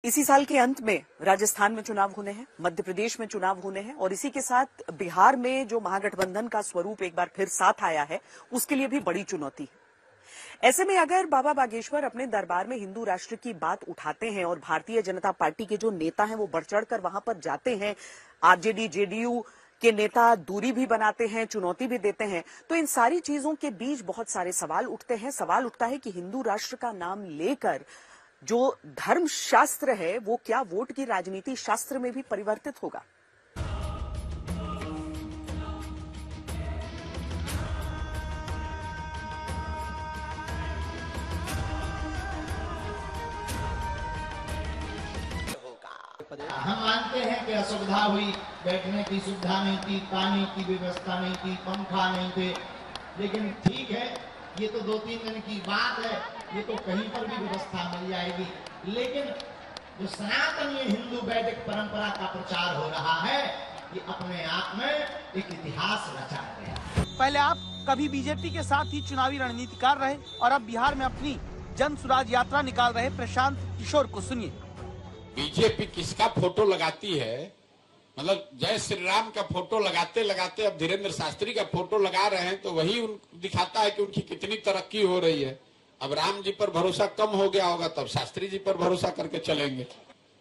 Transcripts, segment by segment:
इसी साल के अंत में राजस्थान में चुनाव होने हैं, मध्य प्रदेश में चुनाव होने हैं और इसी के साथ बिहार में जो महागठबंधन का स्वरूप एक बार फिर साथ आया है, उसके लिए भी बड़ी चुनौती है। ऐसे में अगर बाबा बागेश्वर अपने दरबार में हिंदू राष्ट्र की बात उठाते हैं और भारतीय जनता पार्टी के जो नेता हैं वो बढ़ चढ़कर वहां पर जाते हैं, आरजेडी जेडीयू के नेता दूरी भी बनाते हैं, चुनौती भी देते हैं, तो इन सारी चीजों के बीच बहुत सारे सवाल उठते हैं। सवाल उठता है कि हिंदू राष्ट्र का नाम लेकर जो धर्म शास्त्र है वो क्या वोट की राजनीति शास्त्र में भी परिवर्तित होगा। हम मानते हैं कि असुविधा हुई, बैठने की सुविधा नहीं थी, पानी की व्यवस्था नहीं थी, पंखा नहीं थे, लेकिन ठीक है, ये तो 2-3 दिन की बात है, ये तो कहीं पर भी व्यवस्था मिल जाएगी। लेकिन जो सनातनीय हिंदू वैदिक परंपरा का प्रचार हो रहा है, ये अपने आप में एक इतिहास रचा गया। पहले आप कभी बीजेपी के साथ ही चुनावी रणनीतिकार रहे और अब बिहार में अपनी जन स्वराज यात्रा निकाल रहे प्रशांत किशोर को सुनिए। बीजेपी किसका फोटो लगाती है, मतलब जय श्री राम का फोटो लगाते लगाते अब धीरेन्द्र शास्त्री का फोटो लगा रहे हैं, तो वही दिखाता है कि उनकी कितनी तरक्की हो रही है। अब राम जी पर भरोसा कम हो गया होगा, तब शास्त्री जी पर भरोसा करके चलेंगे।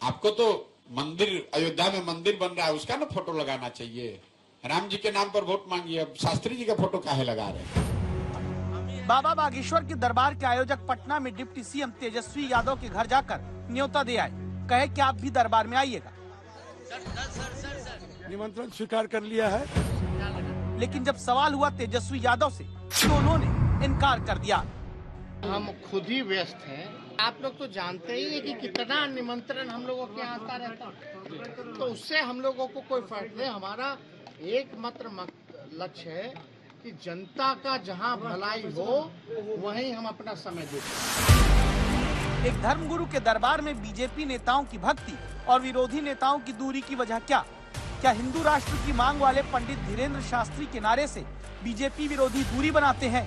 आपको तो मंदिर, अयोध्या में मंदिर बन रहा है, उसका ना फोटो लगाना चाहिए। राम जी के नाम पर वोट मांगिए, अब शास्त्री जी का फोटो काहे लगा रहे हैं। बाबा बागेश्वर के दरबार के आयोजक पटना में डिप्टी सीएम तेजस्वी यादव के घर जाकर न्योता दे आए, कहे कि आप भी दरबार में आइएगा। निमंत्रण स्वीकार कर लिया है, लेकिन जब सवाल हुआ तेजस्वी यादव से तो उन्होंने इनकार कर दिया। हम खुद ही व्यस्त हैं। आप लोग तो जानते ही हैं कि कितना निमंत्रण हम लोगों के यहाँ आता रहता, तो उससे हम लोगों को कोई फर्क नहीं। हमारा एकमात्र लक्ष्य है कि जनता का जहाँ भलाई हो वहीं हम अपना समय दें। एक धर्मगुरु के दरबार में बीजेपी नेताओं की भक्ति और विरोधी नेताओं की दूरी की वजह क्या हिंदू राष्ट्र की मांग वाले पंडित धीरेन्द्र शास्त्री के नारे से बीजेपी विरोधी दूरी बनाते हैं?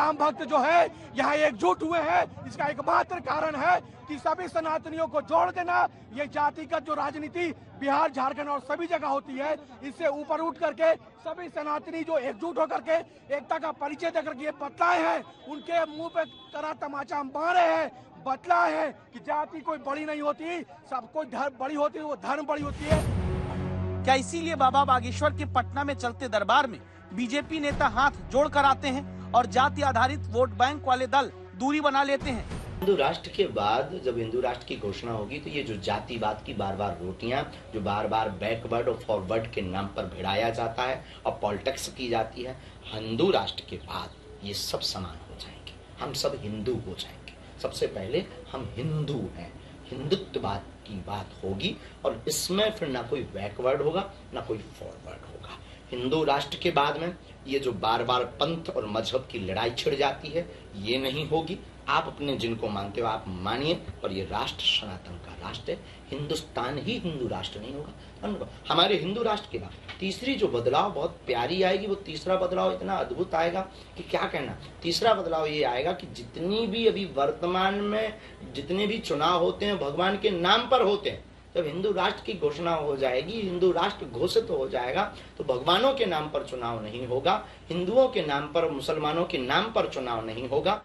आम भक्त जो है यहाँ एकजुट हुए हैं, इसका एकमात्र कारण है कि सभी सनातनियों को जोड़ देना। ये जातिगत जो राजनीति बिहार, झारखंड और सभी जगह होती है, इससे ऊपर उठ करके सभी सनातनी जो एकजुट होकर के एकता का परिचय देकर ये बतलाए हैं, उनके मुंह पे कड़ा तमाचा मारे हैं, बतलाए हैं कि जाति कोई बड़ी नहीं होती, सब कोई धर्म बड़ी होती है, वो धर्म बड़ी होती है। क्या इसीलिए बाबा बागेश्वर के पटना में चलते दरबार में बीजेपी नेता हाथ जोड़ कर आते हैं और जाति आधारित वोट बैंक वाले दल दूरी बना लेते हैं? हिंदू राष्ट्र के बाद जब हिंदू राष्ट्र की घोषणा होगी तो ये जो जातिवाद की बार बार रोटियां, जो बार बार बैकवर्ड और फॉरवर्ड के नाम पर भिड़ाया जाता है और पॉलिटिक्स की जाती है, हिंदू राष्ट्र के बाद ये सब समान हो जाएंगे, हम सब हिंदू हो जाएंगे। सबसे पहले हम हिंदू हैं, हिंदुत्ववाद की बात होगी और इसमें फिर ना कोई बैकवर्ड होगा ना कोई फॉरवर्ड होगा। हिंदू राष्ट्र के बाद में ये जो बार बार पंथ और मजहब की लड़ाई छिड़ जाती है, ये नहीं होगी। आप अपने जिनको मानते हो आप मानिए, और ये राष्ट्र सनातन का राष्ट्र है। हिंदुस्तान ही हिंदू राष्ट्र नहीं होगा। हमारे हिंदू राष्ट्र के बाद तीसरी जो बदलाव बहुत प्यारी आएगी, वो तीसरा बदलाव इतना अद्भुत आएगा कि क्या कहना। तीसरा बदलाव ये आएगा कि जितनी भी अभी वर्तमान में जितने भी चुनाव होते हैं भगवान के नाम पर होते हैं, जब हिंदू राष्ट्र की घोषणा हो जाएगी, हिंदू राष्ट्र घोषित हो जाएगा, तो भगवानों के नाम पर चुनाव नहीं होगा, हिंदुओं के नाम पर, मुसलमानों के नाम पर चुनाव नहीं होगा।